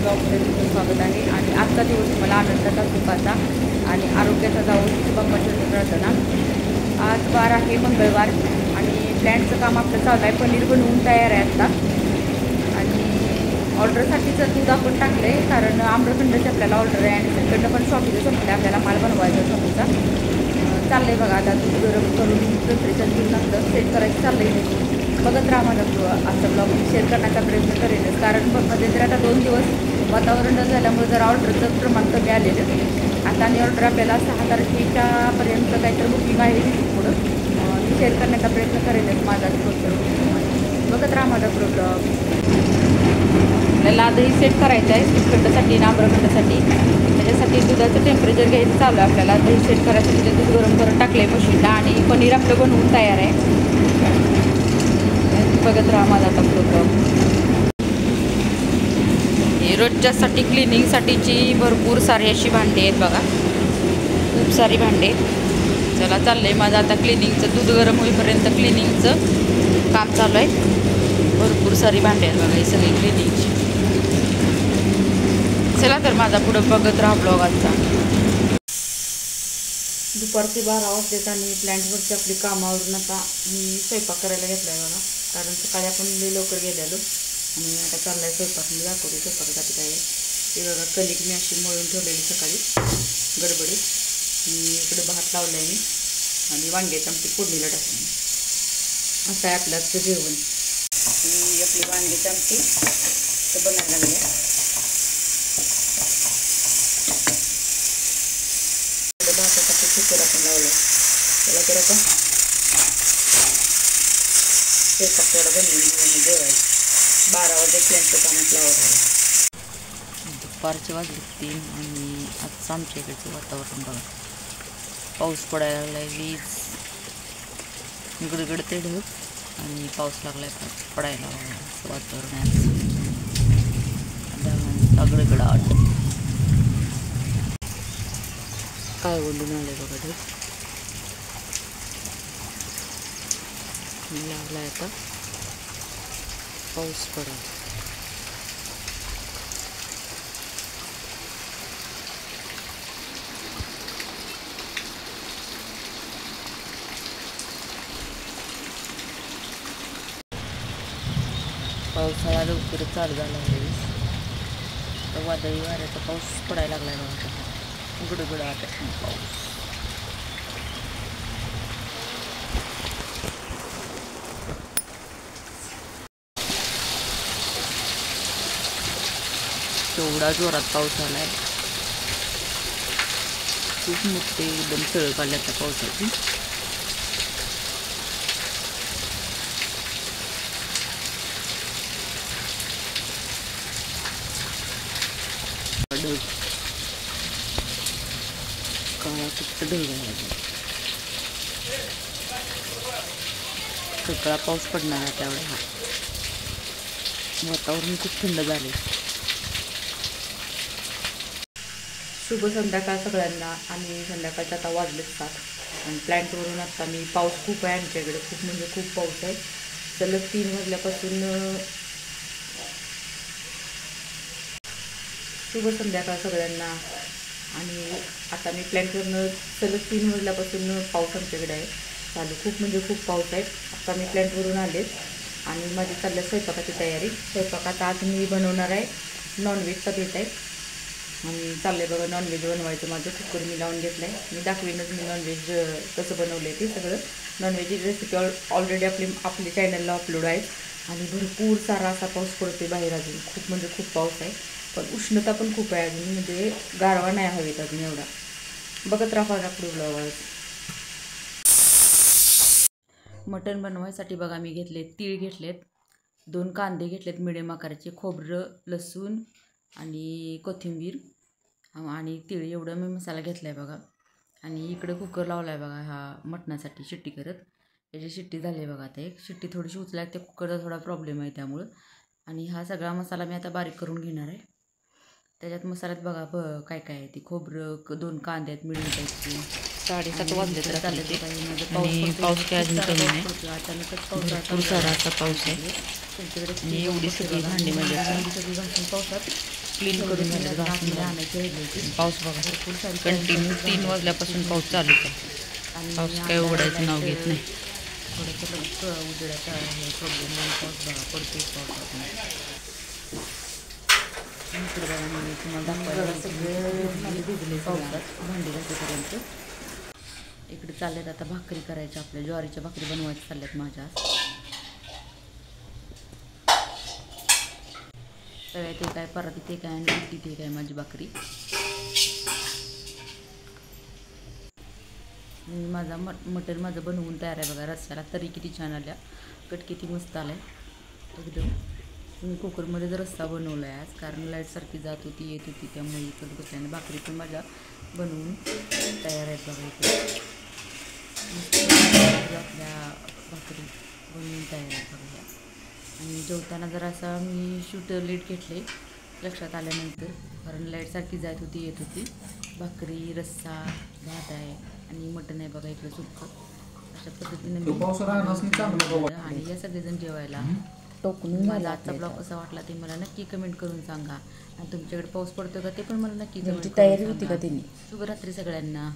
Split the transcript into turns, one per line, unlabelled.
ब्लॉगमध्ये तुमचं स्वागत आहे. आणि आजचा दिवस मला आनंदाचा, सुखाचा आणि आरोग्याचा जाऊन शुभमंगल प्रार्थना. आज वार आहे मंगळवार आणि प्लॅनचं काम आपलं चालू आहे. पनीर बनवून तयार आहे आत्ता. आणि ऑर्डरसाठीचं दूध आपण टाकलं आहे, कारण आम्रखंडची आपल्याला ऑर्डर आहे आणि तिकडनं पण शॉपीचं संपलं, आपल्याला माल बनवायचा शॉपीचा. चाललं आहे बघा, आता दूध गरम करून टेम्परेचर घेऊन नंतर सेट करायचं चाललं आहे. बघत राहा माझा आजचा ब्लॉग शेअर करण्याचा प्रयत्न करेलच, कारण मध्ये तर आता 2 दिवस वातावरण झाल्यामुळे जरा ऑर्डरचं प्रमाण कमी आलेलं. आता आणि ऑर्डर आपल्याला 6 तारखेच्यापर्यंत काहीतरी बुकिंग आहे पुढं. मी शेअर करण्याचा प्रयत्न करेलच माझा बघत राहा माझा ब्लॉग. आपल्याला दही सेट करायचं आहे श्रीखंडसाठी आणि आम्रखंडसाठी. त्याच्यासाठी दुधाचं टेम्परेचर घ्यायचं चालू आहे आपल्याला. दही सेट करायसाठी ते दूध गरम करून टाकलं आहे मशीनला आणि पनीर आपलं बनवून तयार आहे. बघत राहा माझा आता ब्लॉग. हे रोजच्यासाठी क्लिनिंगसाठीची भरपूर सारी अशी भांडी आहेत बघा, खूप सारी भांडी. चला चाललं आहे माझं आता क्लिनिंगचं. दूध गरम होईपर्यंत क्लिनिंगचं काम चालू आहे. भरपूर सारी भांडी आहेत बघा, ही सगळी क्लिनिंगची. चला तर माझा पुढं बघत राहा ब्लॉग आजचा. दुपारचे 12 वाजलेत आणि प्लॅन्टवरची आपली कामावरून आता मी स्वयंपाक करायला घेतला आहे बघा, कारण सकाळी आपण लवकर गेलेलो आणि आता चालला आहे स्वयंपाक. मी दाखवते स्वयंपाकासाठी काय आहे ते बघा. कणिक मी अशी मळून ठेवलेली सकाळी गडबडीत. इकडे भात लावला आहे मी आणि वांग्याची आमटी फोडणीला टाकून. असं आहे आपलं आजचं जेवण. ही आपली वांग्याची आमटी तर बनायला लागली आहे. भातासाठी कुकर आपण लावलं आहे. त्याला तर आता स्वयंपाक थोडा बनवून घेऊन जेवायचं. 12 वाजे प्लॅनचं काम आपलं आवरायला. दुपारचे वाजले 3 आणि आजचं आमच्या इकडचं वातावरण बघा. पाऊस पडायला लागला आहे. वीज इकडं ते ढग आणि पाऊस लागला आहे पडायला असं वातावरण आहे. सगळीकडं आठ काय ओढून आलं बघा. ढग लागला आहे आता पाऊस पडा. पावसाळा लवकरच चालू झाला आहे. तर वादळी वाऱ्याचा पाऊस पडायला लागला आहे बघा. गुडगुडा आता पाऊस. एवढा जोरात पाऊस आला आहे. खूप मोठे एकदम सळक आल्या त्या पावसाची. ढग काळा फक्त ढग आहे. सगळा पाऊस पडणार आहे त्यावेळेला. वातावरण खूप थंड झाले. शुभ संध्याकाळ सगळ्यांना. आणि संध्याकाळच्या आता वाजलेत 7 आणि प्लॅन्टवरून आत्ता मी पाऊस खूप आहे आमच्याकडे. खूप म्हणजे खूप पाऊस आहे. सलग 3 वाजल्यापासून. शुभ संध्याकाळ सगळ्यांना. आणि आता मी प्लॅन्टवरून सलग 3 वाजल्यापासून पाऊस आमच्याकडे आहे चालू. खूप म्हणजे खूप पाऊस आहे. आता मी प्लॅन्टवरून आलेच आणि माझी चालली स्वयंपाकाची तयारी. स्वयंपाकात आज मी बनवणार आहे नॉनव्हेजचा बेत आहे आणि चाललं आहे बघा नॉनव्हेज बनवायचं. माझं कुकर मी लावून घेतलं आहे. मी दाखवीनच मी नॉनव्हेज कसं बनवलं आहे ते सगळं. नॉनव्हेजची रेसिपी ऑलरेडी आपली चॅनलला अपलोड आहे. आणि भरपूर सारा असा पाऊस पडतो बाहेर अजून. खूप म्हणजे खूप पाऊस आहे. पण उष्णता पण खूप आहे अजून, म्हणजे गारवा नाही हवेत अजून एवढा. बघत राहा आपली ब्लॉग. मटण बनवायसाठी बघा मी तीळ घेतलेत, 2 कांदे घेतलेत मिडियम आकाराचे, खोबरं, लसूण आणि कोथिंबीर आणि तीळ एवढं मी मसाला घेतला आहे बघा. आणि इकडे कुकर लावला आहे बघा हा मटणासाठी शिट्टी करत. याची शिट्टी झाली आहे बघा. आता एक शिट्टी थोडीशी उचलाय, त्या कुकरचा थोडा प्रॉब्लेम आहे त्यामुळं. आणि हा सगळा मसाला मी आता बारीक करून घेणार आहे. त्याच्यात मसाल्यात बघा काय काय आहे. ती खोबरं, 2 कांदे आहेत मिडियम साईजची. 7:30 वाजले तर चालले ते. आणि पाऊस काय अजून कमी नाही. अचानकच पाऊस सारा असा पाऊस आहे. त्यांच्याकडे
एवढी सगळी भांडी म्हणजे
सगळी घासून पावसात
क्लीन करून झालं घासून
आणायची राहिली होती.
पाऊस बघा
भरपूर सारी
कंटिन्यू 3 वाजल्यापासून पाऊस चालूच आहे. पाऊस काय उघडायचं नाव घेत नाही.
थोडंसं उजेडाचा हे प्रॉब्लेम पाऊस बघा पडतो पावसात. इकडे बघा मी तुम्हाला दाखवायला सगळे भिजले पावसात भांडी घासेपर्यंत. इकडे चालल्यात आता भाकरी करायच्या, आपल्या ज्वारीच्या भाकरी बनवायच्या चालल्यात माझ्या. तव्यात ते काय परत ते काय आणि इडली ते काय माझी भाकरी. माझा मटण माझं बनवून तयार आहे बघा. रस्स्याला तरी किती छान आल्या, कट किती मस्त आलाय एकदम. मी कुकरमध्ये जर रस्सा बनवला आहे आज, कारण लाईटसारखी जात होती येत होती, त्यामुळे इकडं बसल्याने भाकरी पण माझ्या बनवून तयार आहेत बघा. इथे आपल्या भाकरी बनवून तयार आहेत बघा. आणि जेवताना जरा असा मी शूट लेट घेतले लक्षात आल्यानंतर, कारण लाईटसारखी जात होती येत होती. भाकरी, रस्सा, भात आहे आणि मटण आहे बघा इकडे सुक्कं. अशा पद्धतीने मी आणि या सगळेजण जेवायला टोकून. माझा आजचा ब्लॉग कसा वाटला ते मला नक्की कमेंट करून सांगा. आणि तुमच्याकडे पाऊस पडतो का ते पण मला नक्की कमेंट तयारी होती का त्यांनी. शुभरात्री सगळ्यांना.